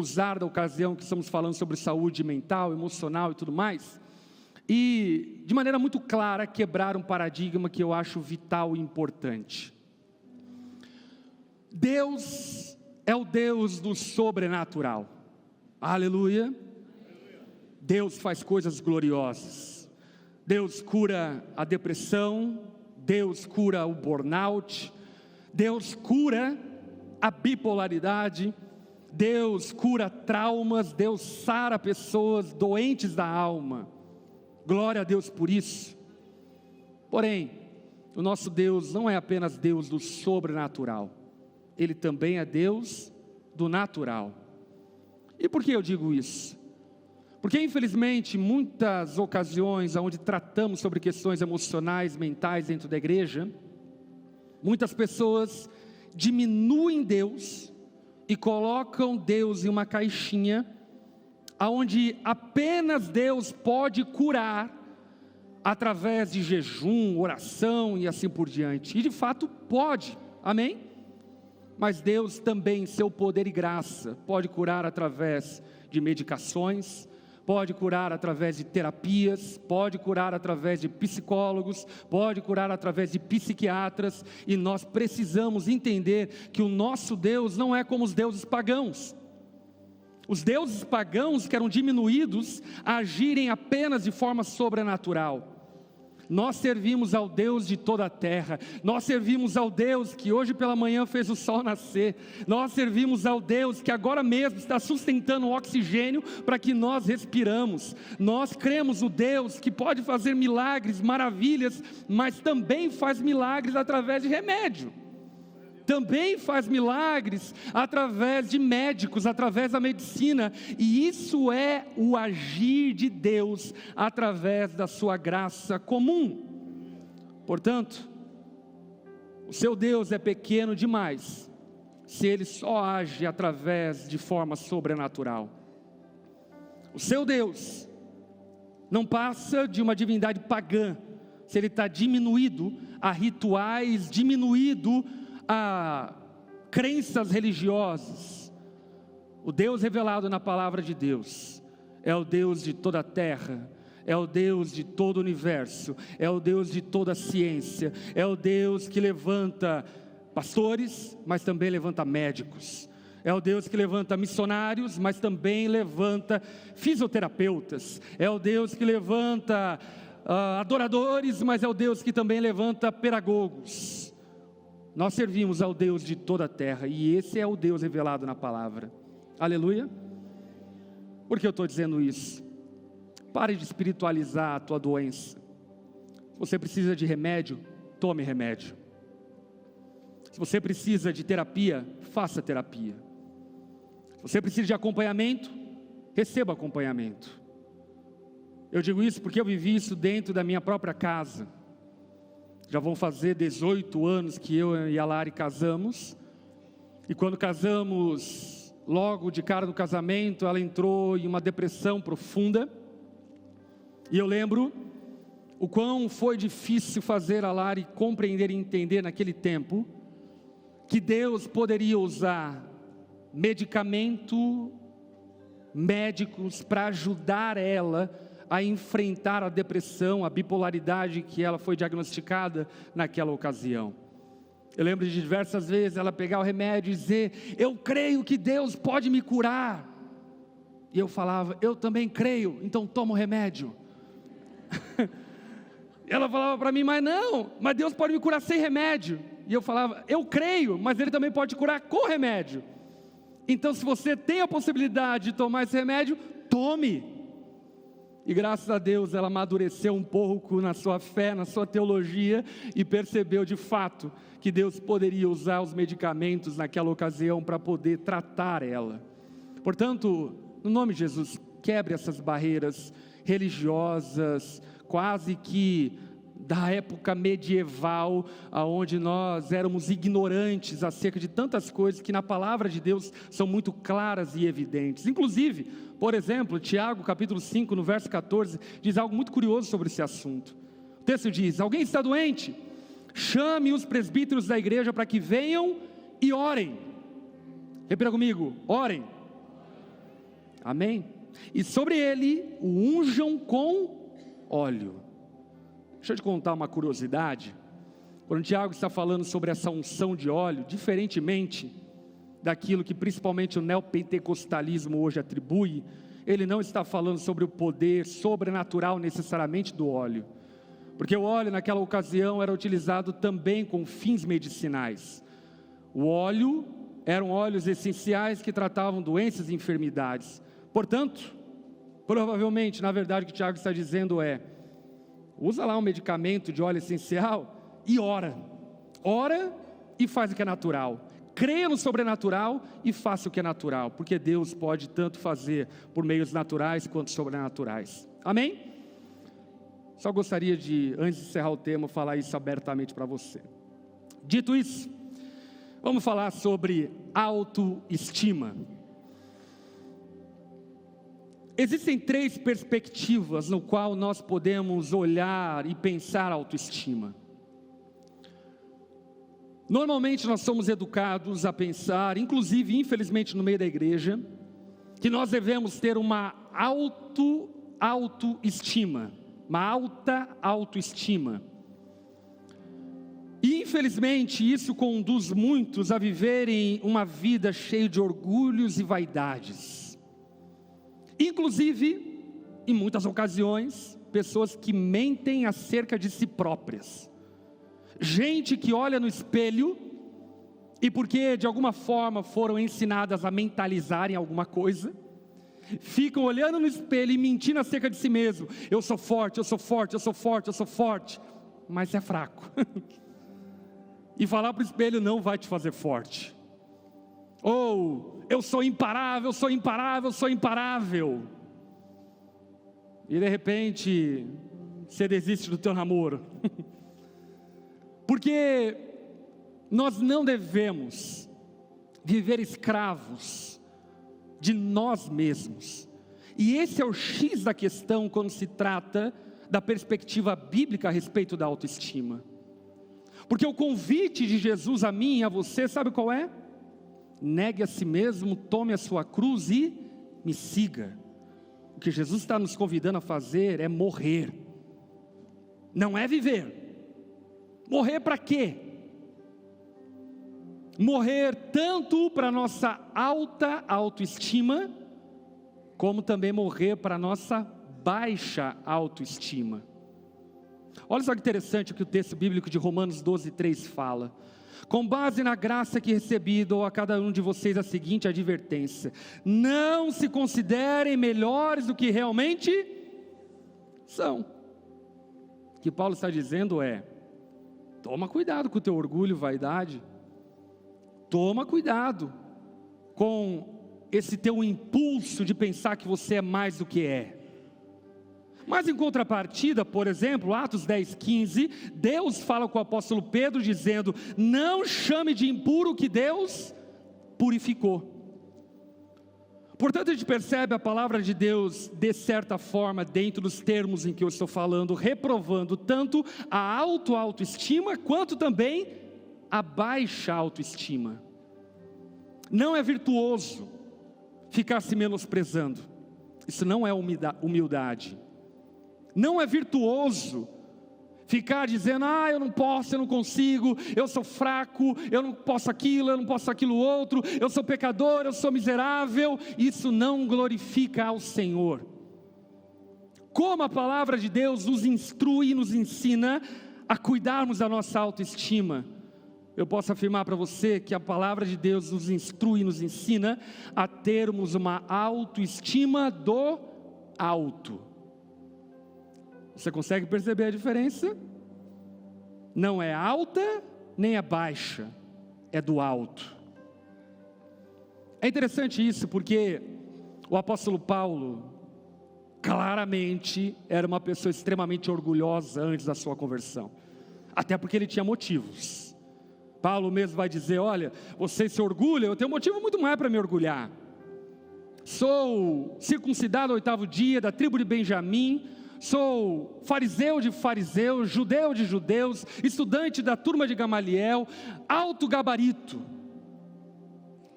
abusar da ocasião que estamos falando sobre saúde mental, emocional e tudo mais, e de maneira muito clara quebrar um paradigma que eu acho vital e importante. Deus é o Deus do sobrenatural. Aleluia. Deus faz coisas gloriosas. Deus cura a depressão, Deus cura o burnout, Deus cura a bipolaridade, Deus cura traumas, Deus sara pessoas doentes da alma. Glória a Deus por isso. Porém, o nosso Deus não é apenas Deus do sobrenatural, Ele também é Deus do natural. E por que eu digo isso? Porque infelizmente muitas ocasiões onde tratamos sobre questões emocionais, mentais dentro da igreja, muitas pessoas diminuem Deus e colocam Deus em uma caixinha, onde apenas Deus pode curar através de jejum, oração e assim por diante. E de fato pode, amém? Mas Deus também, em seu poder e graça, pode curar através de medicações, pode curar através de terapias, pode curar através de psicólogos, pode curar através de psiquiatras, e nós precisamos entender que o nosso Deus não é como os deuses pagãos. Os deuses pagãos que eram diminuídos a agirem apenas de forma sobrenatural. Nós servimos ao Deus de toda a terra, nós servimos ao Deus que hoje pela manhã fez o sol nascer, nós servimos ao Deus que agora mesmo está sustentando o oxigênio para que nós respiramos. Nós cremos no Deus que pode fazer milagres, maravilhas, mas também faz milagres através de remédio. Também faz milagres através de médicos, através da medicina, e isso é o agir de Deus através da sua graça comum. Portanto, o seu Deus é pequeno demais se Ele só age através de forma sobrenatural. O seu Deus não passa de uma divindade pagã se Ele está diminuído a rituais, diminuído a crenças religiosas. O Deus revelado na palavra de Deus é o Deus de toda a terra, é o Deus de todo o universo, é o Deus de toda a ciência, é o Deus que levanta pastores, mas também levanta médicos, é o Deus que levanta missionários, mas também levanta fisioterapeutas, é o Deus que levanta adoradores, mas é o Deus que também levanta pedagogos. Nós servimos ao Deus de toda a terra, e esse é o Deus revelado na palavra. Aleluia. Por que eu estou dizendo isso? Pare de espiritualizar a tua doença. Se você precisa de remédio, tome remédio. Se você precisa de terapia, faça terapia. Se você precisa de acompanhamento, receba acompanhamento. Eu digo isso porque eu vivi isso dentro da minha própria casa. Já vão fazer 18 anos que eu e a Lari casamos, e quando casamos, logo de cara do casamento, ela entrou em uma depressão profunda, e eu lembro o quão foi difícil fazer a Lari compreender e entender naquele tempo, que Deus poderia usar medicamento, médicos para ajudar ela a enfrentar a depressão, a bipolaridade que ela foi diagnosticada naquela ocasião. Eu lembro de diversas vezes ela pegar o remédio e dizer: eu creio que Deus pode me curar. E eu falava: eu também creio, então toma o remédio. Ela falava para mim: mas Deus pode me curar sem remédio. E eu falava: eu creio, mas Ele também pode curar com remédio. Então, se você tem a possibilidade de tomar esse remédio, tome. E graças a Deus ela amadureceu um pouco na sua fé, na sua teologia, e percebeu de fato que Deus poderia usar os medicamentos naquela ocasião para poder tratar ela. Portanto, no nome de Jesus, quebre essas barreiras religiosas, quase que da época medieval, onde nós éramos ignorantes acerca de tantas coisas que na palavra de Deus são muito claras e evidentes. Inclusive, por exemplo, Tiago capítulo 5, no verso 14, diz algo muito curioso sobre esse assunto. O texto diz: alguém está doente? Chame os presbíteros da igreja para que venham e orem. Repita comigo: orem. Amém? E sobre ele o unjam com óleo. Deixa eu te contar uma curiosidade. Quando Tiago está falando sobre essa unção de óleo, diferentemente daquilo que principalmente o neopentecostalismo hoje atribui, ele não está falando sobre o poder sobrenatural necessariamente do óleo, porque o óleo naquela ocasião era utilizado também com fins medicinais. O óleo eram óleos essenciais que tratavam doenças e enfermidades. Portanto, provavelmente, na verdade, o que Tiago está dizendo é: usa lá um medicamento de óleo essencial e ora e faz o que é natural. Creia no sobrenatural e faça o que é natural, porque Deus pode tanto fazer por meios naturais quanto sobrenaturais. Amém? Só gostaria de, antes de encerrar o tema, falar isso abertamente para você. Dito isso, vamos falar sobre autoestima. Existem 3 perspectivas no qual nós podemos olhar e pensar autoestima. Normalmente nós somos educados a pensar, inclusive infelizmente no meio da igreja, que nós devemos ter uma autoestima, uma alta autoestima. E infelizmente isso conduz muitos a viverem uma vida cheia de orgulhos e vaidades. Inclusive, em muitas ocasiões, pessoas que mentem acerca de si próprias. Gente que olha no espelho e porque de alguma forma foram ensinadas a mentalizarem alguma coisa, ficam olhando no espelho e mentindo acerca de si mesmo. Eu sou forte, eu sou forte, eu sou forte, eu sou forte, mas é fraco. E falar para o espelho não vai te fazer forte. Ou eu sou imparável, eu sou imparável, eu sou imparável. E de repente você desiste do teu namoro. Porque nós não devemos viver escravos de nós mesmos. E esse é o X da questão quando se trata da perspectiva bíblica a respeito da autoestima. Porque o convite de Jesus a mim e a você, sabe qual é? Negue a si mesmo, tome a sua cruz e me siga. O que Jesus está nos convidando a fazer é morrer, não é viver. Morrer para quê? Morrer tanto para a nossa alta autoestima, como também morrer para a nossa baixa autoestima. Olha só que interessante o que o texto bíblico de Romanos 12:3 fala. Com base na graça que recebi, dou a cada um de vocês a seguinte advertência: não se considerem melhores do que realmente são. O que Paulo está dizendo é: toma cuidado com o teu orgulho e vaidade. Toma cuidado com esse teu impulso de pensar que você é mais do que é. Mas em contrapartida, por exemplo, Atos 10:15, Deus fala com o apóstolo Pedro dizendo: não chame de impuro o que Deus purificou. Portanto, a gente percebe a palavra de Deus, de certa forma, dentro dos termos em que eu estou falando, reprovando tanto a autoestima, quanto também a baixa autoestima. Não é virtuoso ficar se menosprezando. Isso não é humildade. Não é virtuoso ficar dizendo: eu não posso, eu não consigo, eu sou fraco, eu não posso aquilo, eu não posso aquilo outro, eu sou pecador, eu sou miserável. Isso não glorifica ao Senhor. Como a palavra de Deus nos instrui e nos ensina a cuidarmos da nossa autoestima, eu posso afirmar para você que a palavra de Deus nos instrui e nos ensina a termos uma autoestima do alto. Você consegue perceber a diferença? Não é alta, nem é baixa, é do alto. É interessante isso, porque o apóstolo Paulo, claramente, era uma pessoa extremamente orgulhosa antes da sua conversão. Até porque ele tinha motivos. Paulo mesmo vai dizer: olha, você se orgulha, eu tenho um motivo muito mais para me orgulhar. Sou circuncidado ao 8º dia, da tribo de Benjamim, sou fariseu de fariseus, judeu de judeus, estudante da turma de Gamaliel, alto gabarito.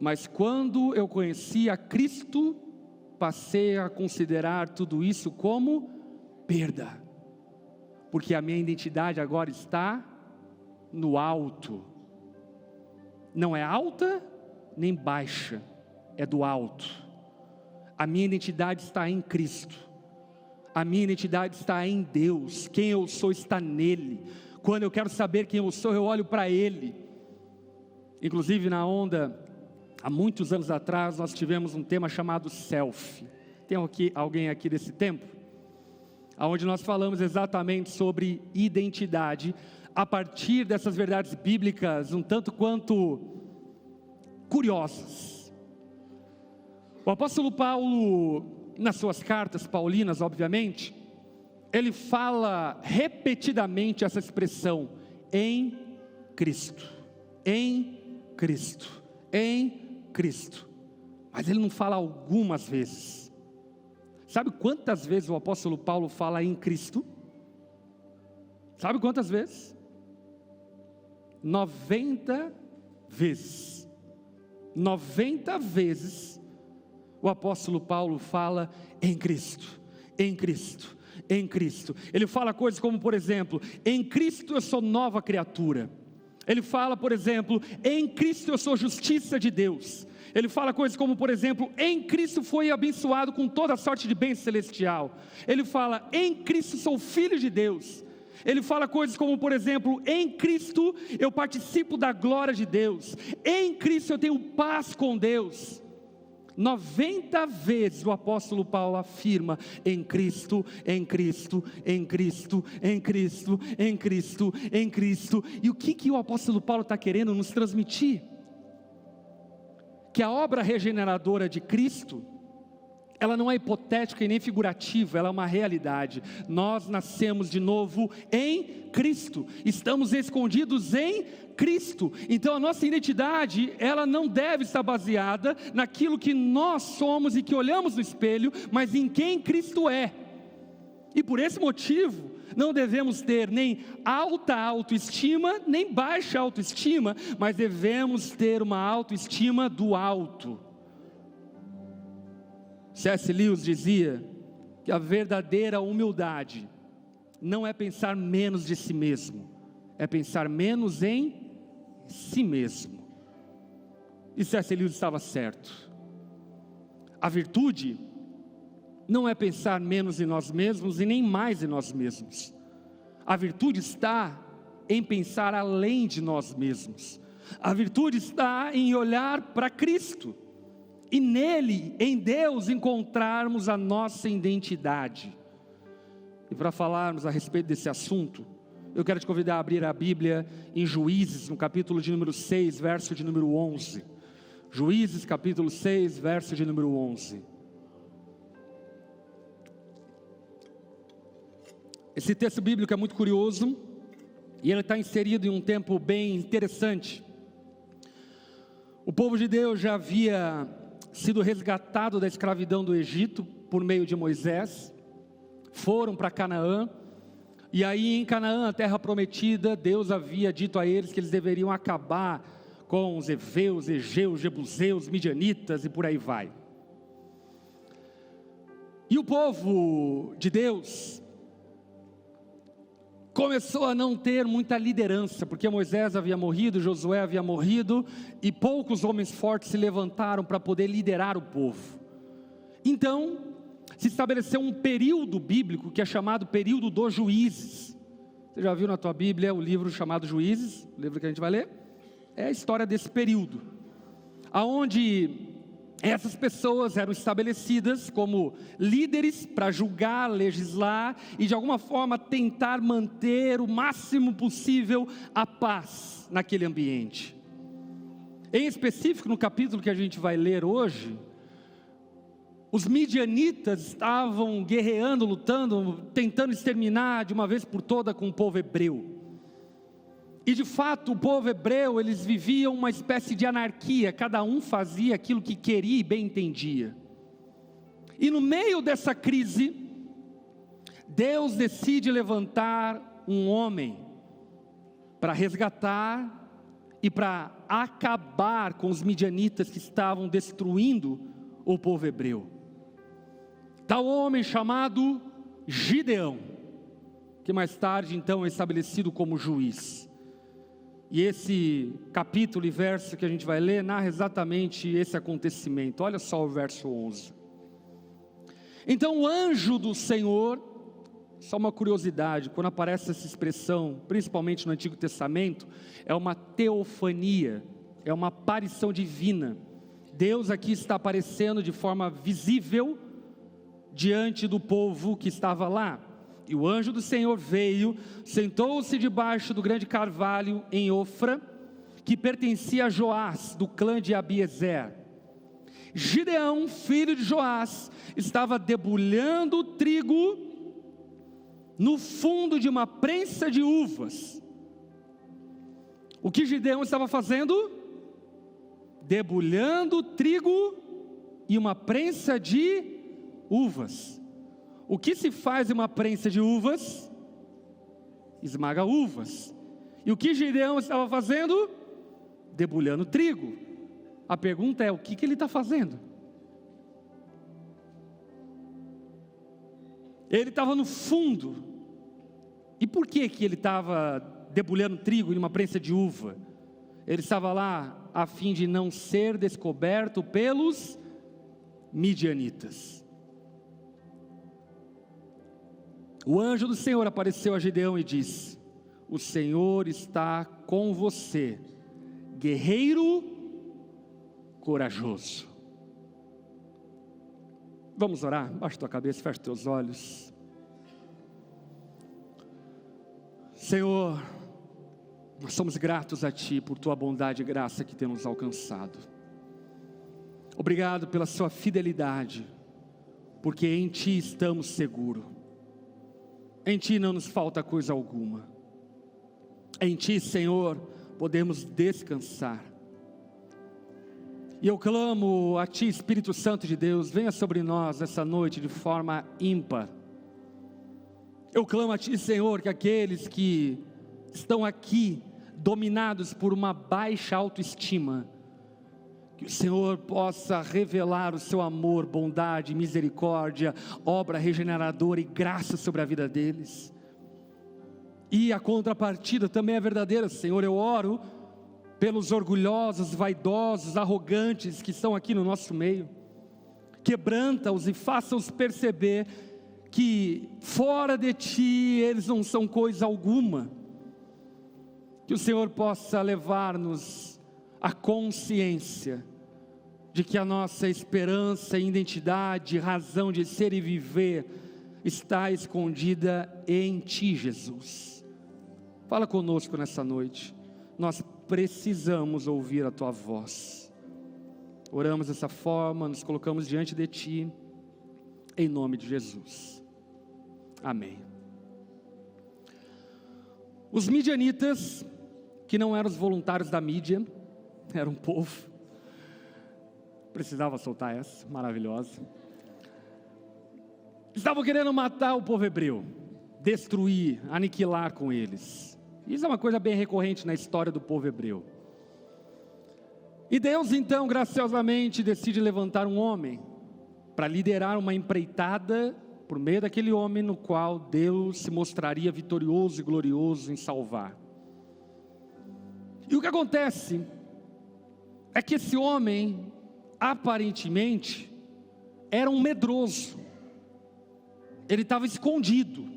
Mas quando eu conheci a Cristo, passei a considerar tudo isso como perda, porque a minha identidade agora está no alto. Não é alta nem baixa, é do alto. A minha identidade está em Cristo, a minha identidade está em Deus. Quem eu sou está nele. Quando eu quero saber quem eu sou, eu olho para Ele. Inclusive na onda, há muitos anos atrás, nós tivemos um tema chamado Self. Tem alguém aqui desse tempo? Onde nós falamos exatamente sobre identidade, a partir dessas verdades bíblicas, um tanto quanto curiosas. O apóstolo Paulo, nas suas cartas paulinas, obviamente, ele fala repetidamente essa expressão, em Cristo, em Cristo, em Cristo. Mas ele não fala algumas vezes. Sabe quantas vezes o apóstolo Paulo fala em Cristo? Sabe quantas vezes? 90 vezes. 90 vezes o apóstolo Paulo fala em Cristo, em Cristo, em Cristo. Ele fala coisas como, por exemplo, em Cristo eu sou nova criatura. Ele fala, por exemplo, em Cristo eu sou justiça de Deus. Ele fala coisas como, por exemplo, em Cristo foi abençoado com toda sorte de bem celestial. Ele fala, em Cristo sou filho de Deus. Ele fala coisas como, por exemplo, em Cristo eu participo da glória de Deus. Em Cristo eu tenho paz com Deus. 90 vezes o apóstolo Paulo afirma, em Cristo, em Cristo, em Cristo, em Cristo, em Cristo, em Cristo. E o que o apóstolo Paulo está querendo nos transmitir? Que a obra regeneradora de Cristo, ela não é hipotética e nem figurativa, ela é uma realidade. Nós nascemos de novo em Cristo, estamos escondidos em Cristo. Então a nossa identidade, ela não deve estar baseada naquilo que nós somos e que olhamos no espelho, mas em quem Cristo é. E por esse motivo, não devemos ter nem alta autoestima, nem baixa autoestima, mas devemos ter uma autoestima do alto. C.S. Lewis dizia que a verdadeira humildade não é pensar menos de si mesmo, é pensar menos em si mesmo. E C.S. Lewis estava certo. A virtude não é pensar menos em nós mesmos e nem mais em nós mesmos. A virtude está em pensar além de nós mesmos. A virtude está em olhar para Cristo. E nele, em Deus, encontrarmos a nossa identidade. E para falarmos a respeito desse assunto, eu quero te convidar a abrir a Bíblia em Juízes, no capítulo de número 6, verso de número 11. Juízes, capítulo 6, verso de número 11. Esse texto bíblico é muito curioso, e ele está inserido em um tempo bem interessante. O povo de Deus já havia sido resgatado da escravidão do Egito por meio de Moisés, foram para Canaã, e aí em Canaã, a terra prometida, Deus havia dito a eles que eles deveriam acabar com os heveus, egeus, jebuseus, midianitas e por aí vai. E o povo de Deus começou a não ter muita liderança, porque Moisés havia morrido, Josué havia morrido, e poucos homens fortes se levantaram para poder liderar o povo. Então, se estabeleceu um período bíblico, que é chamado período dos juízes. Você já viu na tua Bíblia o livro chamado Juízes, o livro que a gente vai ler? É a história desse período, aonde essas pessoas eram estabelecidas como líderes para julgar, legislar e de alguma forma tentar manter o máximo possível a paz naquele ambiente. Em específico, no capítulo que a gente vai ler hoje, os midianitas estavam guerreando, lutando, tentando exterminar de uma vez por toda com o povo hebreu. E de fato o povo hebreu, eles viviam uma espécie de anarquia, cada um fazia aquilo que queria e bem entendia. E no meio dessa crise, Deus decide levantar um homem para resgatar e para acabar com os midianitas que estavam destruindo o povo hebreu. tal homem chamado Gideão, que mais tarde então é estabelecido como juiz. E esse capítulo e verso que a gente vai ler narra exatamente esse acontecimento. Olha só o verso 11. Então o anjo do Senhor, só uma curiosidade, quando aparece essa expressão, principalmente no Antigo Testamento, é uma teofania, é uma aparição divina. Deus aqui está aparecendo de forma visível diante do povo que estava lá. E o anjo do Senhor veio, sentou-se debaixo do grande carvalho em Ofra, que pertencia a Joás, do clã de Abiezer. Gideão, filho de Joás, estava debulhando o trigo no fundo de uma prensa de uvas. O que Gideão estava fazendo? Debulhando o trigo e uma prensa de uvas. O que se faz em uma prensa de uvas? Esmaga uvas. E o que Gideão estava fazendo? Debulhando trigo. A pergunta é, o que ele está fazendo? Ele estava no fundo. E por que ele estava debulhando trigo em uma prensa de uva? Ele estava lá a fim de não ser descoberto pelos midianitas. O anjo do Senhor apareceu a Gideão e disse: o Senhor está com você, guerreiro corajoso. Vamos orar? Baixa tua cabeça, fecha teus olhos. Senhor, nós somos gratos a Ti por Tua bondade e graça que tem nos alcançado. Obrigado pela Sua fidelidade, porque em Ti estamos seguros. Em Ti não nos falta coisa alguma. Em Ti, Senhor, podemos descansar. E eu clamo a Ti, Espírito Santo de Deus, venha sobre nós essa noite de forma ímpar. Eu clamo a Ti, Senhor, que aqueles que estão aqui dominados por uma baixa autoestima, que o Senhor possa revelar o Seu amor, bondade, misericórdia, obra regeneradora e graça sobre a vida deles. E a contrapartida também é verdadeira, Senhor. Eu oro pelos orgulhosos, vaidosos, arrogantes que estão aqui no nosso meio. Quebranta-os e faça-os perceber que fora de Ti eles não são coisa alguma. Que o Senhor possa levar-nos a consciência de que a nossa esperança, identidade, razão de ser e viver está escondida em Ti, Jesus. Fala conosco nessa noite. Nós precisamos ouvir a Tua voz. Oramos dessa forma, nos colocamos diante de Ti, em nome de Jesus. Amém. Os midianitas, que não eram os voluntários da mídia, era um povo, precisava soltar essa, maravilhosa, estavam querendo matar o povo hebreu, destruir, aniquilar com eles. Isso é uma coisa bem recorrente na história do povo hebreu. E Deus então graciosamente decide levantar um homem, para liderar uma empreitada, por meio daquele homem no qual Deus se mostraria vitorioso e glorioso em salvar. E o que acontece é que esse homem, aparentemente, era um medroso. Ele estava escondido.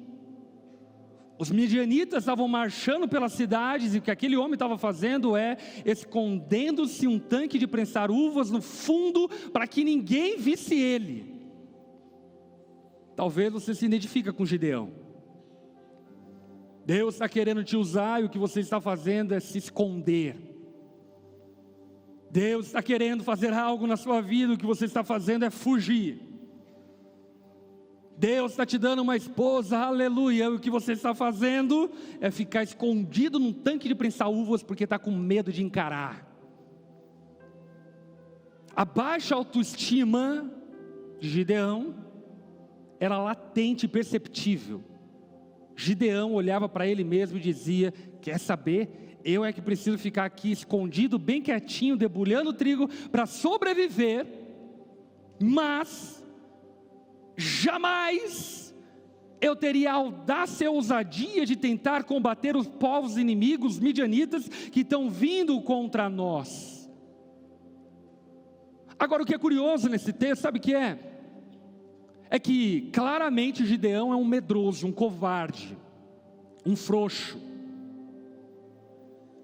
Os midianitas estavam marchando pelas cidades, e o que aquele homem estava fazendo é escondendo-se um tanque de prensar uvas no fundo, para que ninguém visse ele. Talvez você se identifique com Gideão. Deus está querendo te usar, e o que você está fazendo é se esconder. Deus está querendo fazer algo na sua vida, o que você está fazendo é fugir. Deus está te dando uma esposa, aleluia, e o que você está fazendo é ficar escondido num tanque de prensar uvas, porque está com medo de encarar. A baixa autoestima de Gideão era latente e perceptível. Gideão olhava para ele mesmo e dizia: quer saber, eu é que preciso ficar aqui escondido, bem quietinho, debulhando trigo para sobreviver, mas jamais eu teria a audácia e a ousadia de tentar combater os povos inimigos midianitas que estão vindo contra nós. Agora, o que é curioso nesse texto, sabe o que é? É que claramente Gideão é um medroso, um covarde, um frouxo.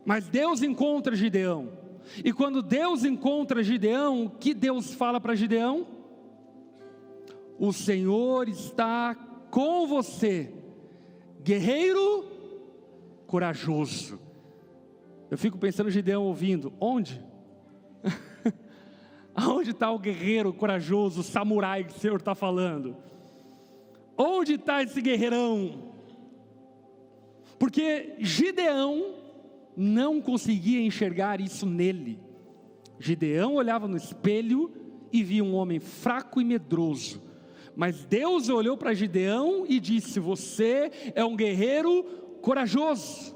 Mas Deus encontra Gideão. E quando Deus encontra Gideão, o que Deus fala para Gideão? O Senhor está com você, guerreiro corajoso. Eu fico pensando Gideão ouvindo, onde? Aonde está o guerreiro corajoso, o samurai que o Senhor está falando? Onde está esse guerreirão? Porque Gideão não conseguia enxergar isso nele. Gideão olhava no espelho e via um homem fraco e medroso. Mas Deus olhou para Gideão e disse: você é um guerreiro corajoso.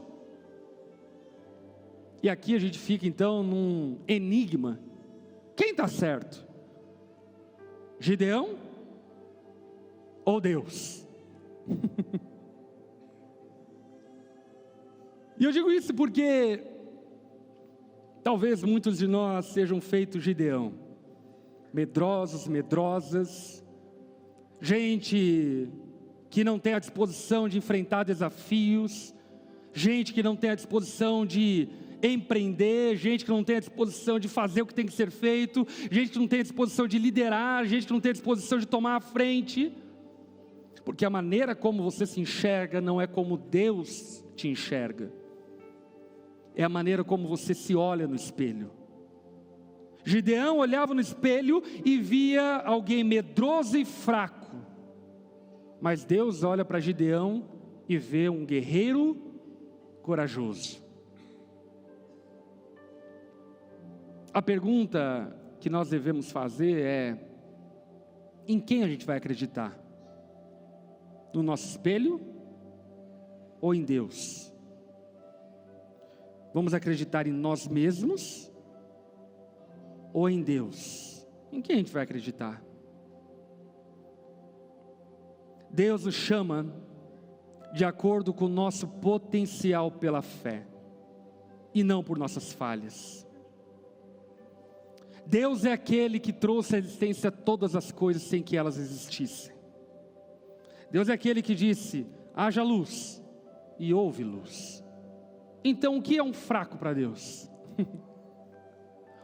E aqui a gente fica então num enigma. Quem está certo? Gideão ou Deus? E eu digo isso porque talvez muitos de nós sejam feitos Gideão, medrosos, medrosas, gente que não tem a disposição de enfrentar desafios, gente que não tem a disposição de empreender, gente que não tem a disposição de fazer o que tem que ser feito, gente que não tem a disposição de liderar, gente que não tem a disposição de tomar a frente, porque a maneira como você se enxerga não é como Deus te enxerga, é a maneira como você se olha no espelho. Gideão olhava no espelho e via alguém medroso e fraco, mas Deus olha para Gideão e vê um guerreiro corajoso. A pergunta que nós devemos fazer é: em quem a gente vai acreditar? No nosso espelho ou em Deus? Vamos acreditar em nós mesmos ou em Deus? Em quem a gente vai acreditar? Deus nos chama de acordo com o nosso potencial pela fé e não por nossas falhas. Deus é aquele que trouxe à existência todas as coisas sem que elas existissem. Deus é aquele que disse: haja luz, e houve luz. Então o que é um fraco para Deus?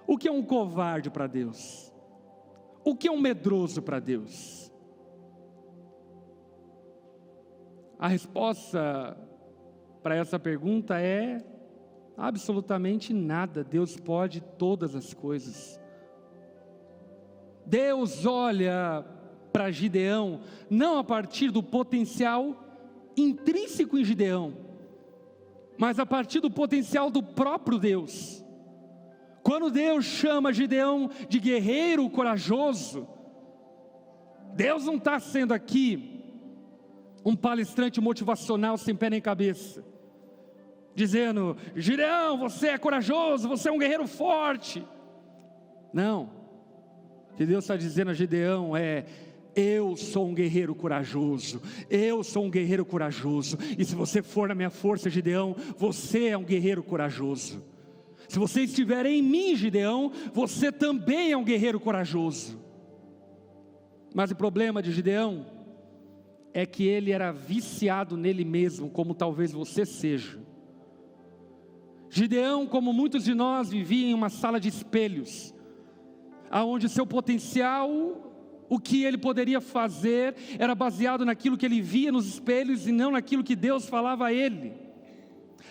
O que é um covarde para Deus? O que é um medroso para Deus? A resposta para essa pergunta é absolutamente nada. Deus pode todas as coisas. Deus olha para Gideão não a partir do potencial intrínseco em Gideão, mas a partir do potencial do próprio Deus. Quando Deus chama Gideão de guerreiro corajoso, Deus não está sendo aqui um palestrante motivacional sem pé nem cabeça, dizendo: Gideão, você é corajoso, você é um guerreiro forte. Não, o que Deus está dizendo a Gideão é: eu sou um guerreiro corajoso, eu sou um guerreiro corajoso, e se você for na minha força, Gideão, você é um guerreiro corajoso. Se você estiver em mim, Gideão, você também é um guerreiro corajoso. Mas o problema de Gideão é que ele era viciado nele mesmo, como talvez você seja. Gideão, como muitos de nós, vivia em uma sala de espelhos, aonde o seu potencial, o que ele poderia fazer, era baseado naquilo que ele via nos espelhos e não naquilo que Deus falava a ele.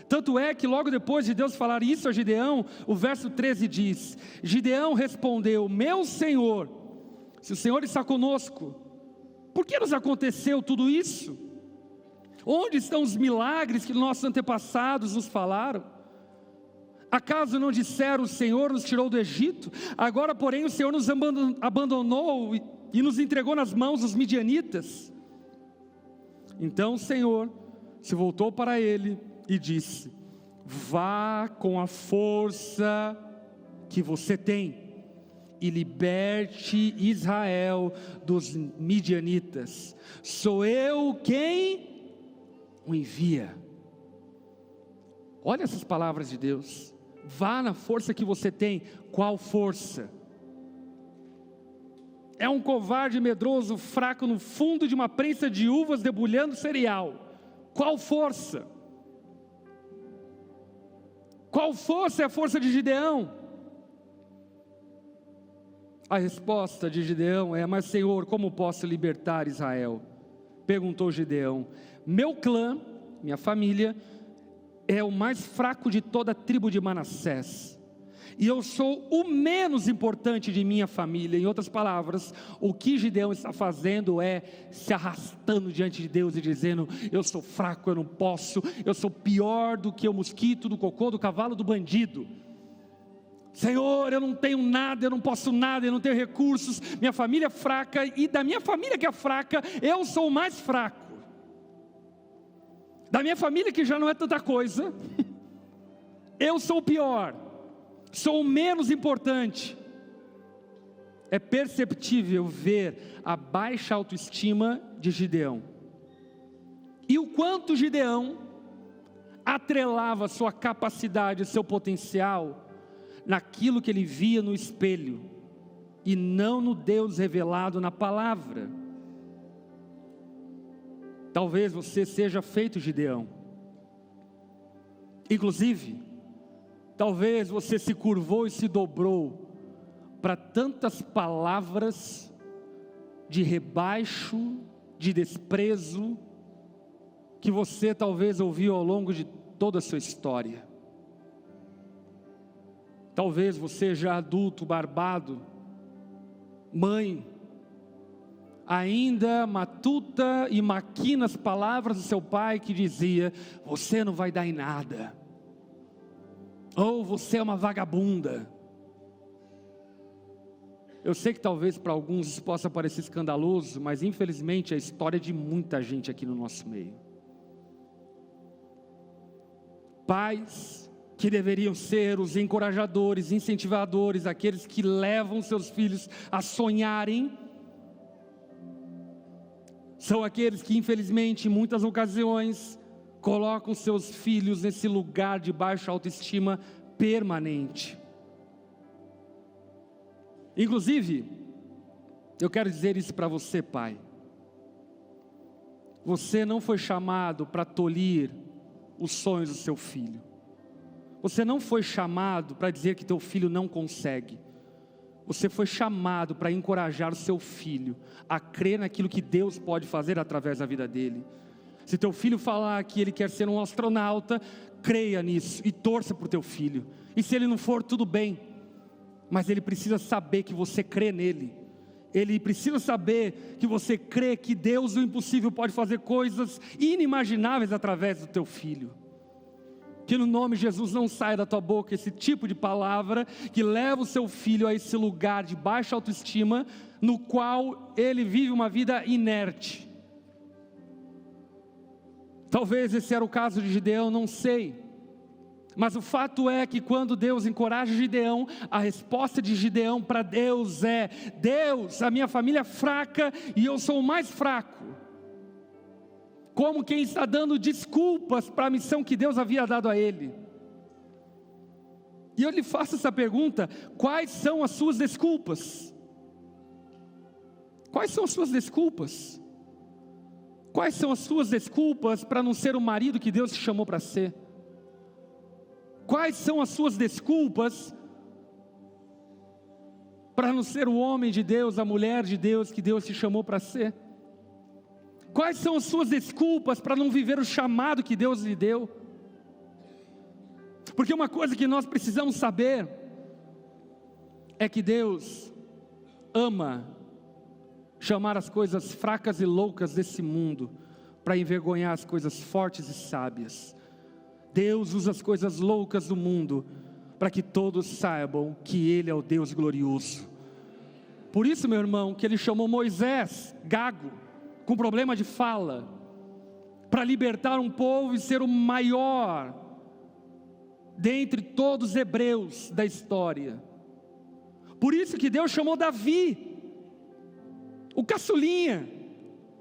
Tanto é que logo depois de Deus falar isso a Gideão, o verso 13 diz: Gideão respondeu: meu Senhor, se o Senhor está conosco, por que nos aconteceu tudo isso? Onde estão os milagres que nossos antepassados nos falaram? Acaso não disseram: o Senhor nos tirou do Egito? Agora porém o Senhor nos abandonou e nos entregou nas mãos dos midianitas. Então o Senhor se voltou para ele e disse: vá com a força que você tem e liberte Israel dos midianitas. Sou eu quem o envia. Olha essas palavras de Deus. Vá na força que você tem. Qual força? É um covarde medroso, fraco no fundo de uma prensa de uvas debulhando cereal. Qual força? Qual força é a força de Gideão? A resposta de Gideão é: mas Senhor, como posso libertar Israel? Perguntou Gideão. Meu clã, minha família, é o mais fraco de toda a tribo de Manassés, e eu sou o menos importante de minha família. Em outras palavras, o que Gideão está fazendo é se arrastando diante de Deus e dizendo: eu sou fraco, eu não posso, eu sou pior do que o mosquito, do cocô, do cavalo, do bandido. Senhor, eu não tenho nada, eu não posso nada, eu não tenho recursos, minha família é fraca, e da minha família que é fraca, eu sou o mais fraco. Da minha família que já não é tanta coisa, eu sou o pior, sou o menos importante. É perceptível ver a baixa autoestima de Gideão, e o quanto Gideão atrelava sua capacidade, seu potencial, naquilo que ele via no espelho, e não no Deus revelado na palavra. Talvez você seja feito Gideão. Inclusive, talvez você se curvou e se dobrou para tantas palavras de rebaixo, de desprezo, que você talvez ouviu ao longo de toda a sua história. Talvez você já adulto, barbado, mãe, ainda matuta e maquina as palavras do seu pai que dizia: você não vai dar em nada, ou você é uma vagabunda. Eu sei que talvez para alguns isso possa parecer escandaloso, mas infelizmente é a história de muita gente aqui no nosso meio. Pais que deveriam ser os encorajadores, incentivadores, aqueles que levam seus filhos a sonharem, são aqueles que infelizmente em muitas ocasiões colocam seus filhos nesse lugar de baixa autoestima permanente. Inclusive, eu quero dizer isso para você, pai: você não foi chamado para tolir os sonhos do seu filho. Você não foi chamado para dizer que teu filho não consegue. Você foi chamado para encorajar o seu filho a crer naquilo que Deus pode fazer através da vida dele. Se teu filho falar que ele quer ser um astronauta, creia nisso e torça por teu filho. E se ele não for, tudo bem, mas ele precisa saber que você crê nele. Ele precisa saber que você crê que Deus, o impossível, pode fazer coisas inimagináveis através do teu filho. Que no nome de Jesus não saia da tua boca esse tipo de palavra que leva o seu filho a esse lugar de baixa autoestima, no qual ele vive uma vida inerte. Talvez esse era o caso de Gideão, não sei. Mas o fato é que quando Deus encoraja Gideão, a resposta de Gideão para Deus é: Deus, a minha família é fraca e eu sou o mais fraco. Como quem está dando desculpas para a missão que Deus havia dado a ele. E eu lhe faço essa pergunta: quais são as suas desculpas? Quais são as suas desculpas? Quais são as suas desculpas para não ser o marido que Deus te chamou para ser? Quais são as suas desculpas para não ser o homem de Deus, a mulher de Deus que Deus te chamou para ser? Quais são as suas desculpas para não viver o chamado que Deus lhe deu? Porque uma coisa que nós precisamos saber é que Deus ama chamar as coisas fracas e loucas desse mundo para envergonhar as coisas fortes e sábias. Deus usa as coisas loucas do mundo para que todos saibam que Ele é o Deus glorioso. Por isso, meu irmão, que Ele chamou Moisés, gago, com problema de fala, para libertar um povo e ser o maior dentre todos os hebreus da história. Por isso que Deus chamou Davi, o caçulinha,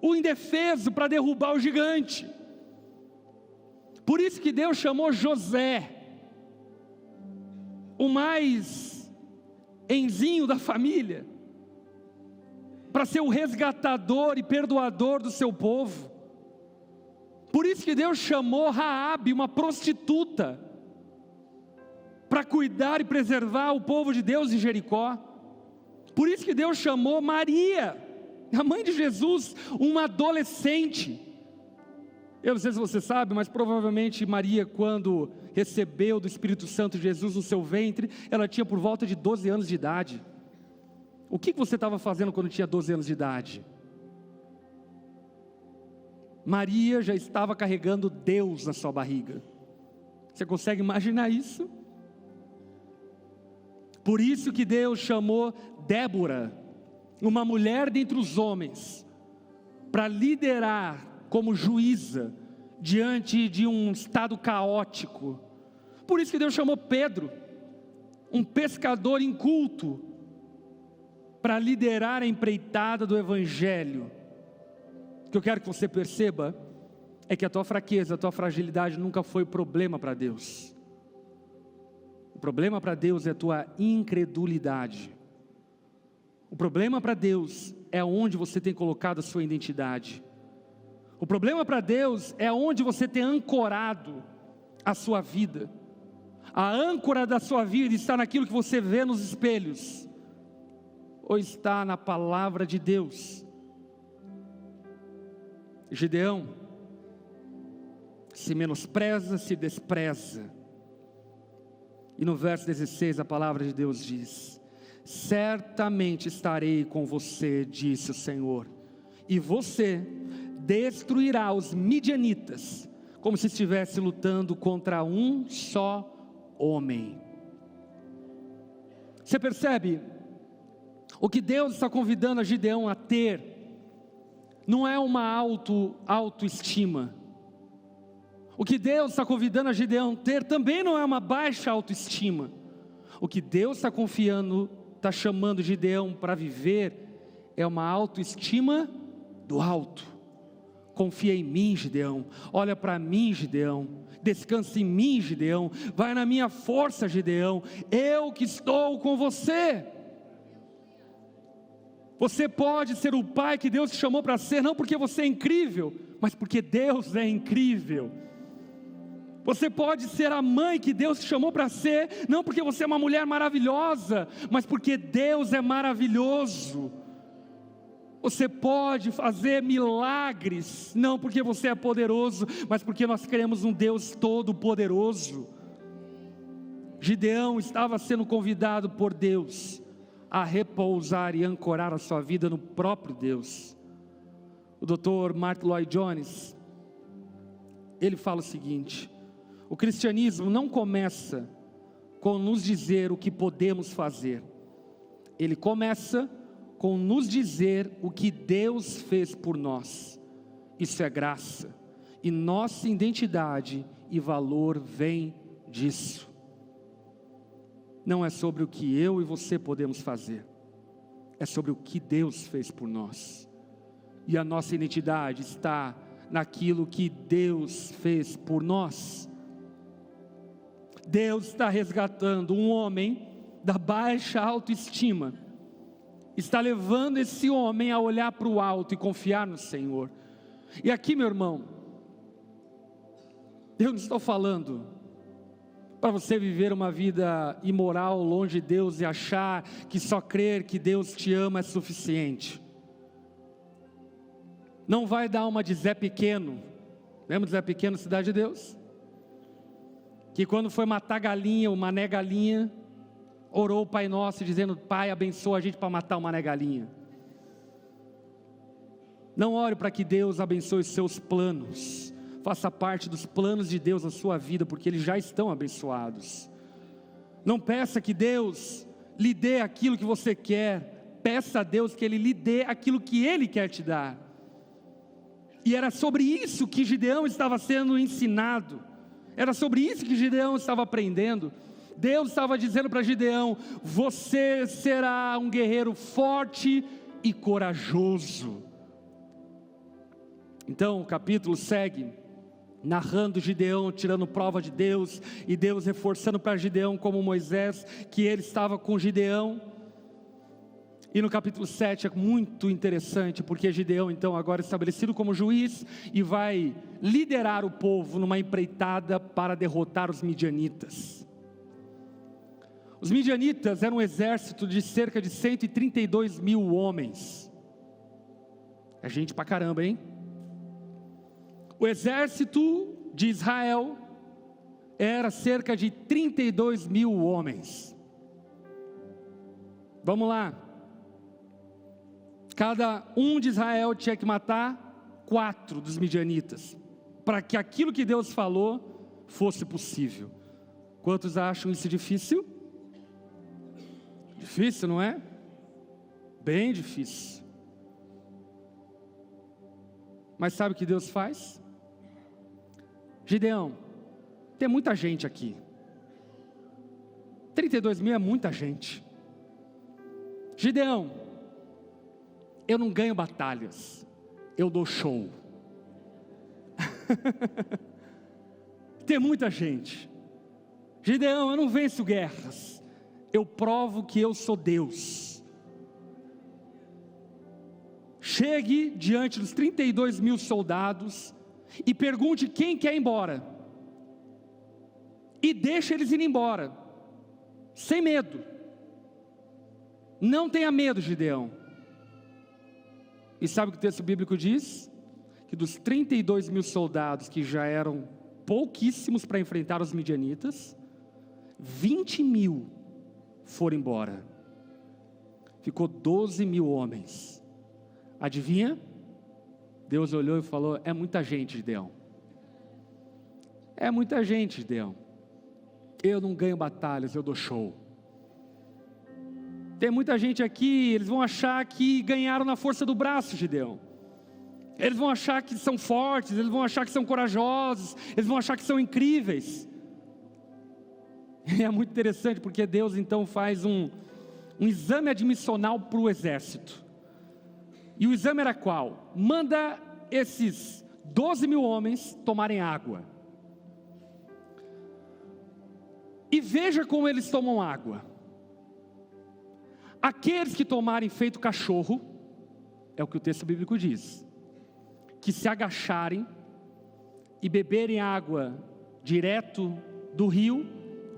o indefeso, para derrubar o gigante. Por isso que Deus chamou José, o mais enzinho da família, para ser o resgatador e perdoador do seu povo. Por isso que Deus chamou Raabe, uma prostituta, para cuidar e preservar o povo de Deus em Jericó. Por isso que Deus chamou Maria, a mãe de Jesus, uma adolescente. Eu não sei se você sabe, mas provavelmente Maria, quando recebeu do Espírito Santo Jesus no seu ventre, ela tinha por volta de 12 anos de idade. O que você estava fazendo quando tinha 12 anos de idade? Maria já estava carregando Deus na sua barriga. Você consegue imaginar isso? Por isso que Deus chamou Débora, uma mulher dentre os homens, para liderar como juíza diante de um estado caótico. Por isso que Deus chamou Pedro, um pescador inculto, para liderar a empreitada do Evangelho. O que eu quero que você perceba é que a tua fraqueza, a tua fragilidade nunca foi problema para Deus. O problema para Deus é a tua incredulidade. O problema para Deus é onde você tem colocado a sua identidade. O problema para Deus é onde você tem ancorado a sua vida. A âncora da sua vida está naquilo que você vê nos espelhos, ou está na palavra de Deus? Gideão se menospreza, se despreza. E no verso 16 a palavra de Deus diz: certamente estarei com você, disse o Senhor, e você destruirá os midianitas, como se estivesse lutando contra um só homem. Você percebe? O que Deus está convidando a Gideão a ter, não é uma autoestima. O que Deus está convidando a Gideão a ter, também não é uma baixa autoestima. O que Deus está confiando, está chamando Gideão para viver, é uma autoestima do alto. Confia em mim, Gideão. Olha para mim, Gideão. Descansa em mim, Gideão. Vai na minha força, Gideão. Eu que estou com você. Você pode ser o pai que Deus te chamou para ser, não porque você é incrível, mas porque Deus é incrível. Você pode ser a mãe que Deus te chamou para ser, não porque você é uma mulher maravilhosa, mas porque Deus é maravilhoso. Você pode fazer milagres, não porque você é poderoso, mas porque nós queremos um Deus todo poderoso. Gideão estava sendo convidado por Deus a repousar e ancorar a sua vida no próprio Deus. O Dr. Martyn Lloyd-Jones, ele fala o seguinte: o cristianismo não começa com nos dizer o que podemos fazer, ele começa com nos dizer o que Deus fez por nós. Isso é graça, e nossa identidade e valor vem disso. Não é sobre o que eu e você podemos fazer, é sobre o que Deus fez por nós. E a nossa identidade está naquilo que Deus fez por nós. Deus está resgatando um homem da baixa autoestima, está levando esse homem a olhar para o alto e confiar no Senhor. E aqui, meu irmão, eu não estou falando para você viver uma vida imoral longe de Deus e achar que só crer que Deus te ama é suficiente. Não vai dar uma de Zé Pequeno. Lembra de Zé Pequeno, Cidade de Deus? Que quando foi matar galinha, o Mané Galinha orou o Pai Nosso dizendo: Pai, abençoa a gente para matar o Mané Galinha. Não ore para que Deus abençoe os seus planos. Faça parte dos planos de Deus na sua vida, porque eles já estão abençoados. Não peça que Deus lhe dê aquilo que você quer. Peça a Deus que Ele lhe dê aquilo que Ele quer te dar. E era sobre isso que Gideão estava sendo ensinado. Era sobre isso que Gideão estava aprendendo. Deus estava dizendo para Gideão: você será um guerreiro forte e corajoso. Então o capítulo segue narrando Gideão tirando prova de Deus, e Deus reforçando para Gideão, como Moisés, que ele estava com Gideão. E no capítulo 7 é muito interessante, porque Gideão então agora é estabelecido como juiz, e vai liderar o povo numa empreitada para derrotar os midianitas. Os midianitas eram um exército de cerca de 132 mil homens. É gente pra caramba, hein? O exército de Israel era cerca de 32 mil homens. Vamos lá. Cada um de Israel tinha que matar 4 dos midianitas, para que aquilo que Deus falou fosse possível. Quantos acham isso difícil? Difícil, não é? Bem difícil. Mas sabe o que Deus faz? Gideão, tem muita gente aqui. 32 mil é muita gente. Gideão, eu não ganho batalhas, eu dou show. Tem muita gente. Gideão, eu não venço guerras, eu provo que eu sou Deus. Chegue diante dos 32 mil soldados e pergunte quem quer ir embora, e deixe eles ir embora, sem medo. Não tenha medo, Gideão. E sabe o que o texto bíblico diz? Que dos 32 mil soldados, que já eram pouquíssimos para enfrentar os midianitas, 20 mil foram embora. Ficou 12 mil homens. Adivinha? Deus olhou e falou: é muita gente, Gideão. É muita gente, Gideão. Eu não ganho batalhas, eu dou show. Tem muita gente aqui, eles vão achar que ganharam na força do braço, Gideão. Eles vão achar que são fortes, eles vão achar que são corajosos, eles vão achar que são incríveis. E é muito interessante, porque Deus então faz um exame admissional para o exército. E o exame era qual? Manda esses 12 mil homens tomarem água. E veja como eles tomam água. Aqueles que tomarem feito cachorro, é o que o texto bíblico diz, que se agacharem e beberem água direto do rio,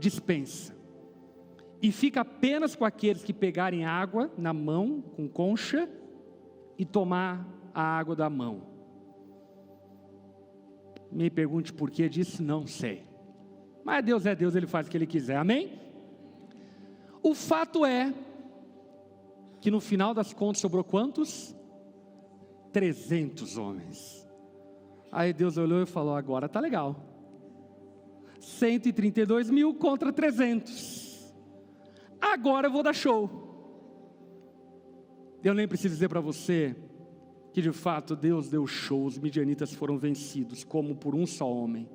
dispensa. E fica apenas com aqueles que pegarem água na mão, com concha, e tomar a água da mão. Me pergunte por que disso, não sei. Mas Deus é Deus, Ele faz o que Ele quiser, amém? O fato é que no final das contas sobrou quantos? 300 homens. Aí Deus olhou e falou: agora tá legal. 132 mil contra 300. Agora eu vou dar show. Eu nem preciso dizer para você que de fato Deus deu show. Os midianitas foram vencidos como por um só homem.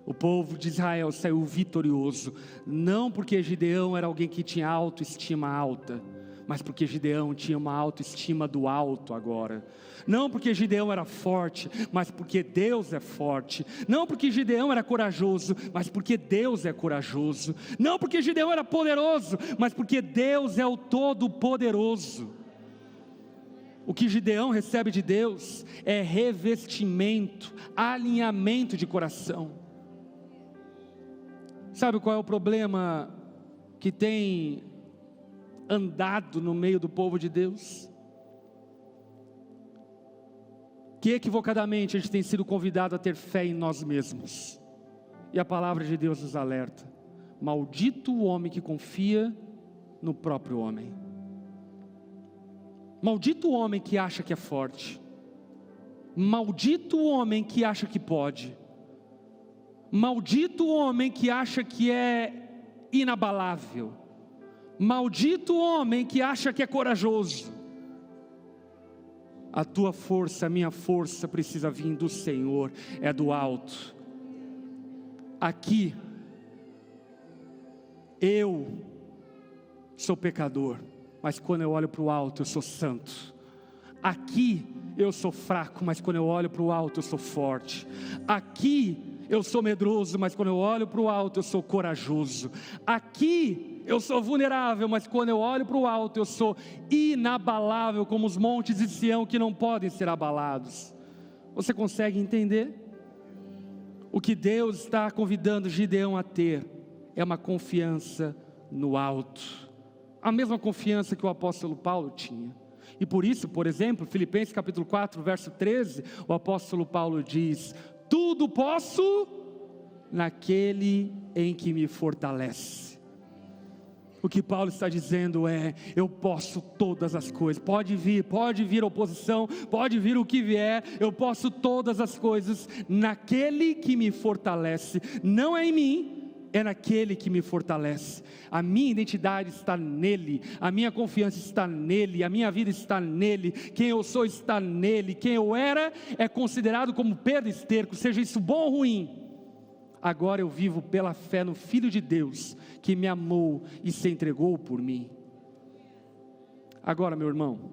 O povo de Israel saiu vitorioso, não porque Gideão era alguém que tinha autoestima alta, mas porque Gideão tinha uma autoestima do alto agora. Não porque Gideão era forte, mas porque Deus é forte. Não porque Gideão era corajoso, mas porque Deus é corajoso. Não porque Gideão era poderoso, mas porque Deus é o Todo-Poderoso. O que Gideão recebe de Deus é revestimento, alinhamento de coração. Sabe qual é o problema que tem andado no meio do povo de Deus? Que equivocadamente a gente tem sido convidado a ter fé em nós mesmos. E a palavra de Deus nos alerta: maldito o homem que confia no próprio homem. Maldito o homem que acha que é forte. Maldito o homem que acha que pode. Maldito o homem que acha que é inabalável. Maldito o homem que acha que é corajoso. A tua força, a minha força precisa vir do Senhor, é do alto. Aqui eu sou pecador, mas quando eu olho para o alto eu sou santo. Aqui eu sou fraco, mas quando eu olho para o alto eu sou forte. Aqui eu sou medroso, mas quando eu olho para o alto eu sou corajoso. Aqui eu sou vulnerável, mas quando eu olho para o alto eu sou inabalável, como os montes de Sião que não podem ser abalados. Você consegue entender? O que Deus está convidando Gideão a ter é uma confiança no alto, a mesma confiança que o apóstolo Paulo tinha. E por isso, por exemplo, Filipenses capítulo 4, verso 13, o apóstolo Paulo diz: tudo posso naquele em que me fortalece. O que Paulo está dizendo é: eu posso todas as coisas. Pode vir oposição, pode vir o que vier, eu posso todas as coisas naquele que me fortalece. Não é em mim, é naquele que me fortalece. A minha identidade está nele, a minha confiança está nele, a minha vida está nele, quem eu sou está nele, quem eu era é considerado como pedra e esterco, seja isso bom ou ruim. Agora eu vivo pela fé no Filho de Deus, que me amou e se entregou por mim. Agora, meu irmão,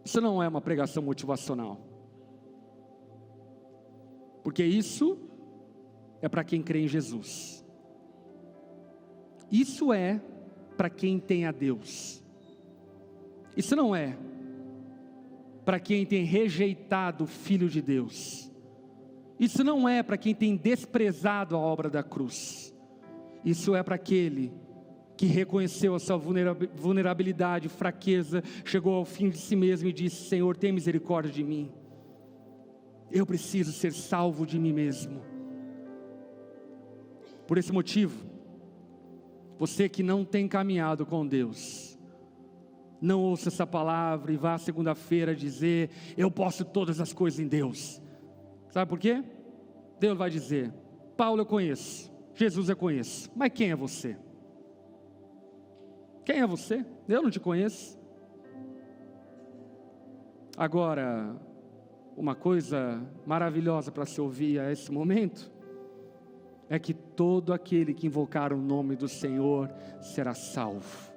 isso não é uma pregação motivacional, porque isso é para quem crê em Jesus. Isso é para quem tem a Deus. Isso não é para quem tem rejeitado o Filho de Deus. Isso não é para quem tem desprezado a obra da cruz. Isso é para aquele que reconheceu a sua vulnerabilidade, fraqueza, chegou ao fim de si mesmo e disse: Senhor, tem misericórdia de mim. Eu preciso ser salvo de mim mesmo. Por esse motivo, você que não tem caminhado com Deus, não ouça essa palavra e vá segunda-feira dizer: eu posso todas as coisas em Deus. Sabe por quê? Deus vai dizer: Paulo eu conheço, Jesus eu conheço, mas quem é você? Quem é você? Eu não te conheço. Agora, uma coisa maravilhosa para se ouvir a esse momento é que todo aquele que invocar o nome do Senhor será salvo.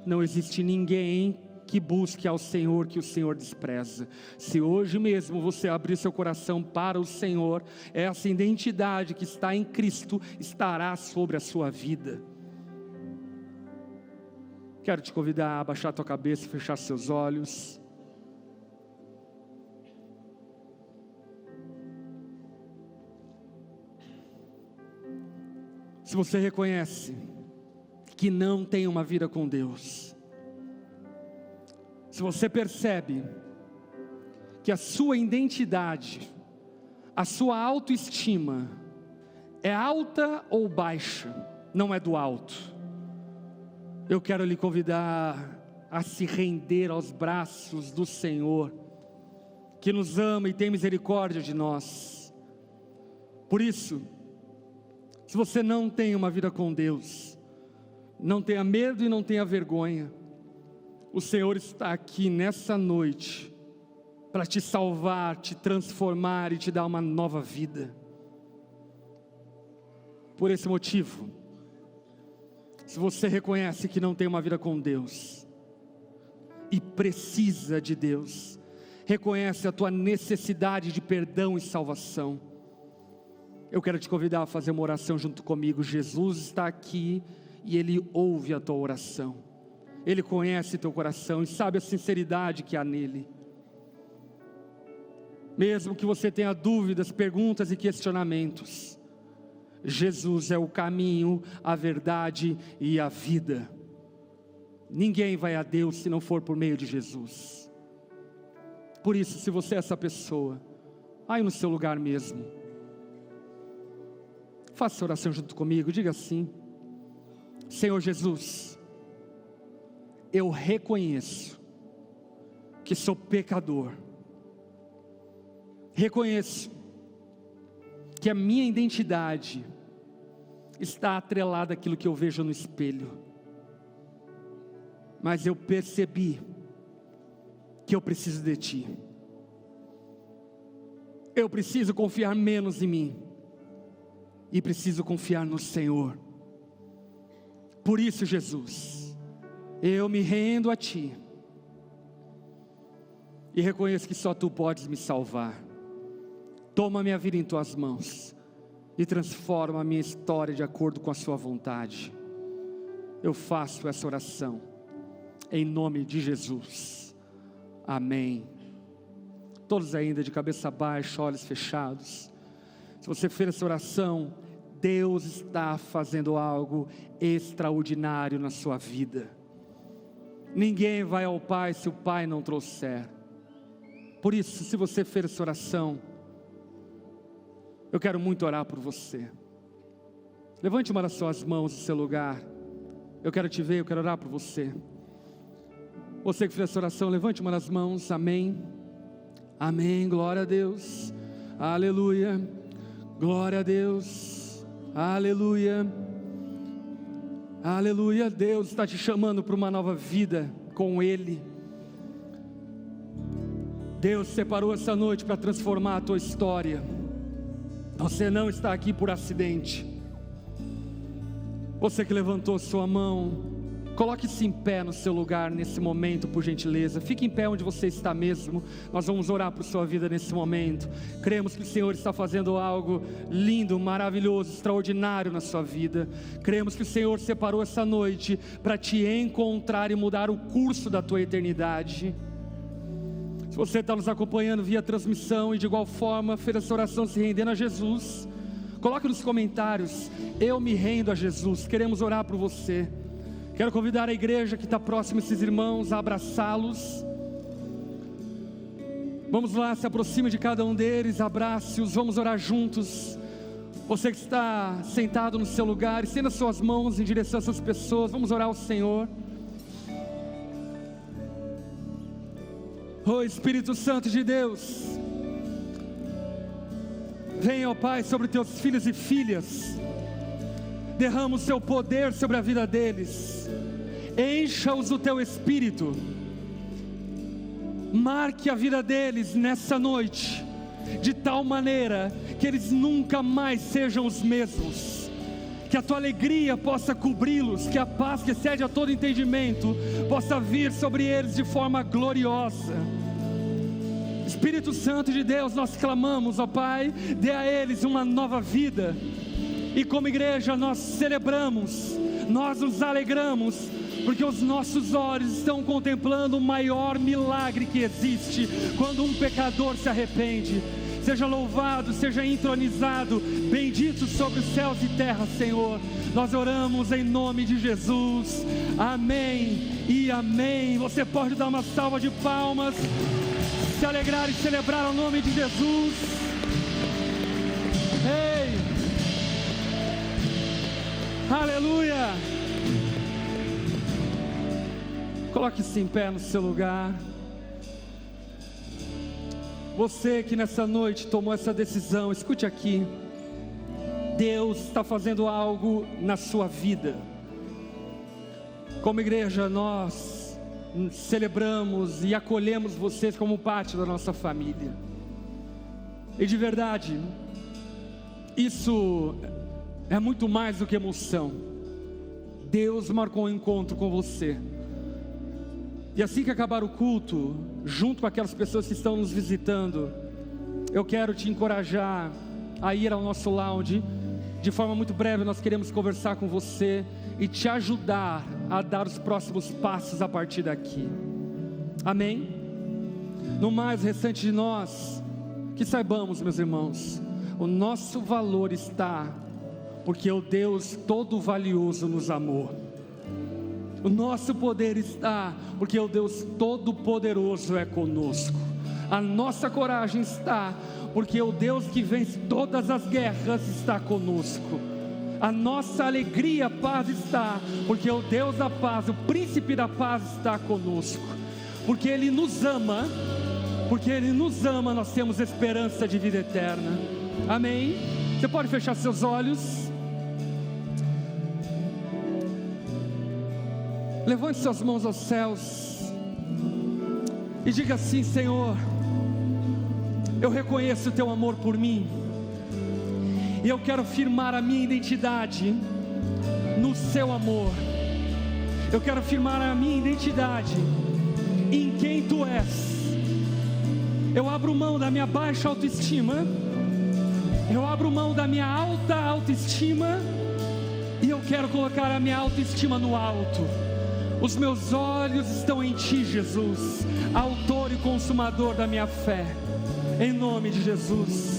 Não existe ninguém que busque ao Senhor que o Senhor despreza. Se hoje mesmo você abrir seu coração para o Senhor, essa identidade que está em Cristo estará sobre a sua vida. Quero te convidar a abaixar a tua cabeça e fechar seus olhos. Se você reconhece que não tem uma vida com Deus, se você percebe que a sua identidade, a sua autoestima é alta ou baixa, não é do alto, eu quero lhe convidar a se render aos braços do Senhor, que nos ama e tem misericórdia de nós. Por isso, se você não tem uma vida com Deus, não tenha medo e não tenha vergonha. O Senhor está aqui nessa noite para te salvar, te transformar e te dar uma nova vida. Por esse motivo, se você reconhece que não tem uma vida com Deus e precisa de Deus, reconhece a tua necessidade de perdão e salvação, eu quero te convidar a fazer uma oração junto comigo. Jesus está aqui e Ele ouve a tua oração. Ele conhece teu coração e sabe a sinceridade que há nele. Mesmo que você tenha dúvidas, perguntas e questionamentos, Jesus é o caminho, a verdade e a vida. Ninguém vai a Deus se não for por meio de Jesus. Por isso, se você é essa pessoa, aí no seu lugar mesmo, faça essa oração junto comigo, diga assim: Senhor Jesus, eu reconheço que sou pecador, reconheço que a minha identidade está atrelada àquilo que eu vejo no espelho, mas eu percebi que eu preciso de Ti, eu preciso confiar menos em mim, e preciso confiar no Senhor. Por isso, Jesus, eu me rendo a Ti e reconheço que só Tu podes me salvar. Toma minha vida em Tuas mãos e transforma a minha história de acordo com a Sua vontade. Eu faço essa oração em nome de Jesus, amém. Todos ainda de cabeça baixa, olhos fechados. Se você fez essa oração, Deus está fazendo algo extraordinário na sua vida. Ninguém vai ao Pai se o Pai não trouxer. Por isso, se você fez essa oração, eu quero muito orar por você. Levante uma das suas mãos no seu lugar. Eu quero te ver, eu quero orar por você. Você que fez essa oração, levante uma das mãos, amém. Amém, glória a Deus, aleluia, glória a Deus, aleluia, aleluia. Deus está te chamando para uma nova vida com Ele. Deus separou essa noite para transformar a tua história. Você não está aqui por acidente. Você que levantou sua mão, coloque-se em pé no seu lugar nesse momento, por gentileza. Fique em pé onde você está mesmo. Nós vamos orar por sua vida nesse momento. Cremos que o Senhor está fazendo algo lindo, maravilhoso, extraordinário na sua vida. Cremos que o Senhor separou essa noite para te encontrar e mudar o curso da tua eternidade. Se você está nos acompanhando via transmissão e de igual forma fez essa oração se rendendo a Jesus, coloque nos comentários: eu me rendo a Jesus. Queremos orar por você. Quero convidar a igreja que está próxima, esses irmãos, a abraçá-los. Vamos lá, se aproxime de cada um deles, abrace-os, vamos orar juntos. Você que está sentado no seu lugar, estenda suas mãos em direção a essas pessoas, vamos orar ao Senhor. Oh Espírito Santo de Deus, venha, ó Pai, sobre teus filhos e filhas. Derrama o seu poder sobre a vida deles. Encha-os do teu Espírito. Marque a vida deles nessa noite, de tal maneira que eles nunca mais sejam os mesmos. Que a tua alegria possa cobri-los, que a paz que excede a todo entendimento possa vir sobre eles de forma gloriosa. Espírito Santo de Deus, nós clamamos, ó Pai, dê a eles uma nova vida. E como igreja nós celebramos, nós nos alegramos, porque os nossos olhos estão contemplando o maior milagre que existe, quando um pecador se arrepende. Seja louvado, seja entronizado, bendito sobre os céus e terra, Senhor. Nós oramos em nome de Jesus, amém e amém. Você pode dar uma salva de palmas, se alegrar e celebrar o nome de Jesus. Ei, aleluia. Coloque-se em pé no seu lugar. Você que nessa noite tomou essa decisão, escute aqui. Deus está fazendo algo na sua vida. Como igreja nós celebramos e acolhemos vocês como parte da nossa família. E de verdade, isso é muito mais do que emoção. Deus marcou um encontro com você. E assim que acabar o culto, junto com aquelas pessoas que estão nos visitando, eu quero te encorajar a ir ao nosso lounge. De forma muito breve nós queremos conversar com você e te ajudar a dar os próximos passos a partir daqui. Amém? No mais restante de nós, que saibamos, meus irmãos, o nosso valor está porque o Deus todo valioso nos amou. O nosso poder está porque o Deus todo-poderoso é conosco. A nossa coragem está porque o Deus que vence todas as guerras está conosco. A nossa alegria, paz está porque o Deus da paz, o príncipe da paz está conosco. Porque Ele nos ama, nós temos esperança de vida eterna. Amém? Você pode fechar seus olhos. Levante suas mãos aos céus e diga assim: Senhor, eu reconheço o teu amor por mim, e eu quero firmar a minha identidade no seu amor. Eu quero afirmar a minha identidade em quem Tu és. Eu abro mão da minha baixa autoestima, eu abro mão da minha alta autoestima, e eu quero colocar a minha autoestima no alto. Os meus olhos estão em Ti, Jesus, autor e consumador da minha fé, em nome de Jesus.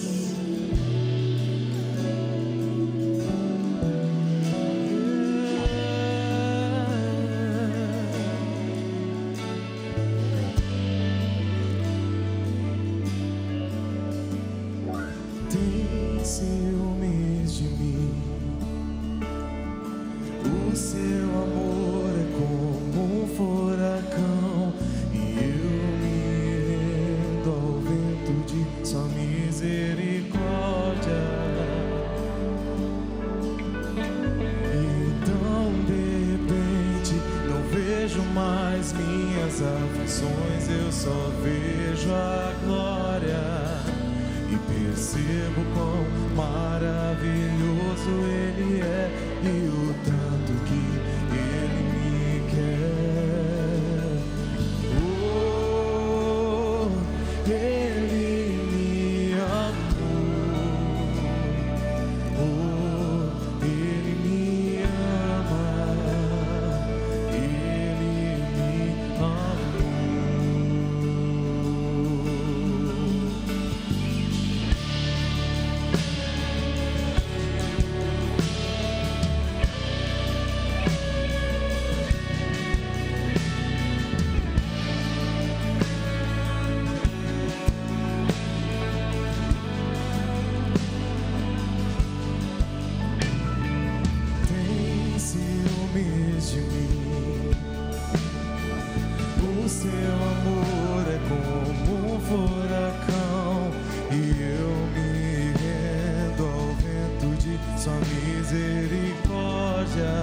Tem ciúmes de mim, o seu amor é como um furacão, e eu me rendo ao vento de sua misericórdia. Então de repente não vejo mais minhas aflições, eu só vejo a glória. E percebo quão maravilhoso Ele é, e o tanto que Ele me quer. Oh, Ele me amou. Oh, Ele me ama. Ele me amou. Tem ciúmes de mim, o seu amor é como um furacão, e eu me rendo ao vento de sua misericórdia.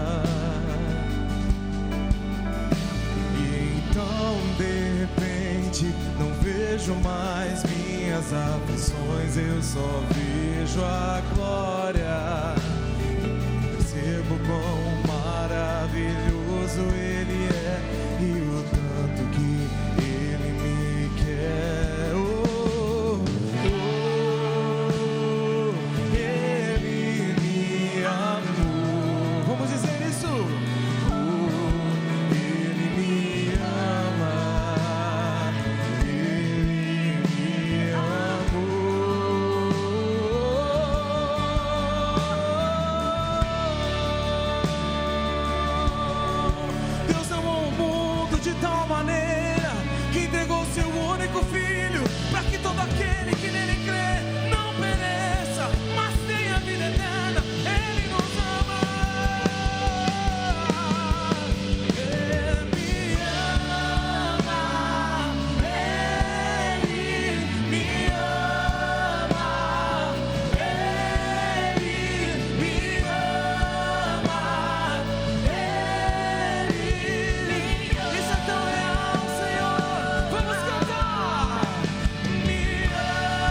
E então de repente não vejo mais minhas aflições, eu só vejo a glória. Percebo quão maravilhoso Ele é, e o tanto que Ele me quer. Oh, oh, Ele me amou. Vamos dizer isso? Oh, Ele me ama. Ele me amou. Deus amou o mundo de tal maneira que entregou seu único filho, para que todo aquele que nele crê não pereça, mas tenha vida eterna. Ele nos ama. Ele me ama. Ele me ama. Ele me ama. Isso é tão real, Senhor. Vamos cantar. Me ama.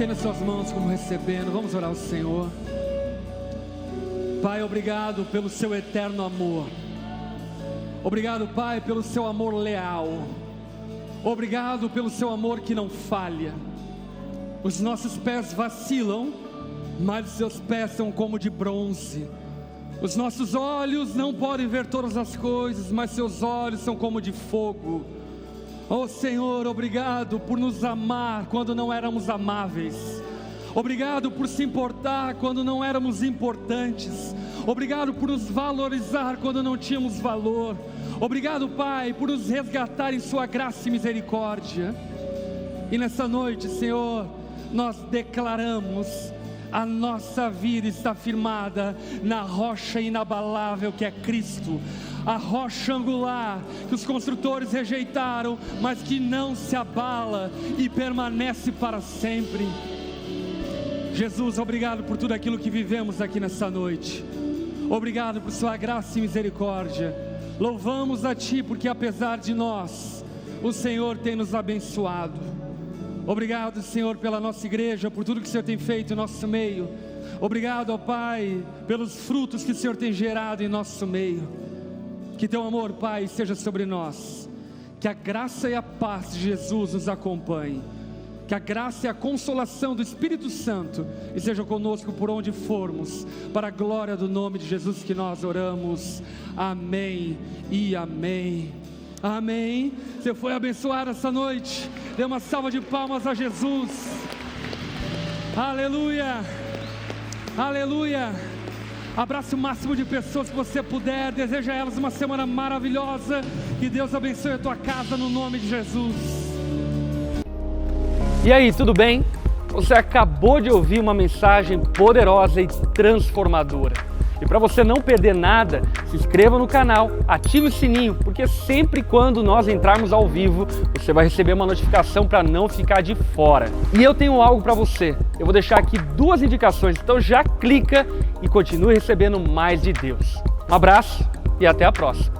Estenda suas mãos como recebendo. Vamos orar ao Senhor. Pai, obrigado pelo seu eterno amor. Obrigado, Pai, pelo seu amor leal. Obrigado pelo seu amor que não falha. Os nossos pés vacilam, mas os seus pés são como de bronze. Os nossos olhos não podem ver todas as coisas, mas seus olhos são como de fogo. Oh Senhor, obrigado por nos amar quando não éramos amáveis. Obrigado por se importar quando não éramos importantes. Obrigado por nos valorizar quando não tínhamos valor. Obrigado, Pai, por nos resgatar em sua graça e misericórdia. E nessa noite, Senhor, nós declaramos: a nossa vida está firmada na rocha inabalável que é Cristo, a rocha angular que os construtores rejeitaram, mas que não se abala e permanece para sempre. Jesus, obrigado por tudo aquilo que vivemos aqui nessa noite. Obrigado por sua graça e misericórdia. Louvamos a Ti porque apesar de nós, o Senhor tem nos abençoado. Obrigado, Senhor, pela nossa igreja, por tudo que o Senhor tem feito em nosso meio. Obrigado, ó Pai, pelos frutos que o Senhor tem gerado em nosso meio. Que Teu amor, Pai, seja sobre nós. Que a graça e a paz de Jesus nos acompanhe. Que a graça e a consolação do Espírito Santo esteja conosco por onde formos, para a glória do nome de Jesus que nós oramos. Amém e amém. Amém. Você foi abençoado essa noite. Dê uma salva de palmas a Jesus. Aleluia. Aleluia. Abrace o máximo de pessoas que você puder. Deseja a elas uma semana maravilhosa. Que Deus abençoe a tua casa no nome de Jesus. E aí, tudo bem? Você acabou de ouvir uma mensagem poderosa e transformadora. E para você não perder nada, se inscreva no canal, ative o sininho, porque sempre quando nós entrarmos ao vivo, você vai receber uma notificação para não ficar de fora. E eu tenho algo para você. Eu vou deixar aqui 2 indicações, então já clica e continue recebendo mais de Deus. Um abraço e até a próxima.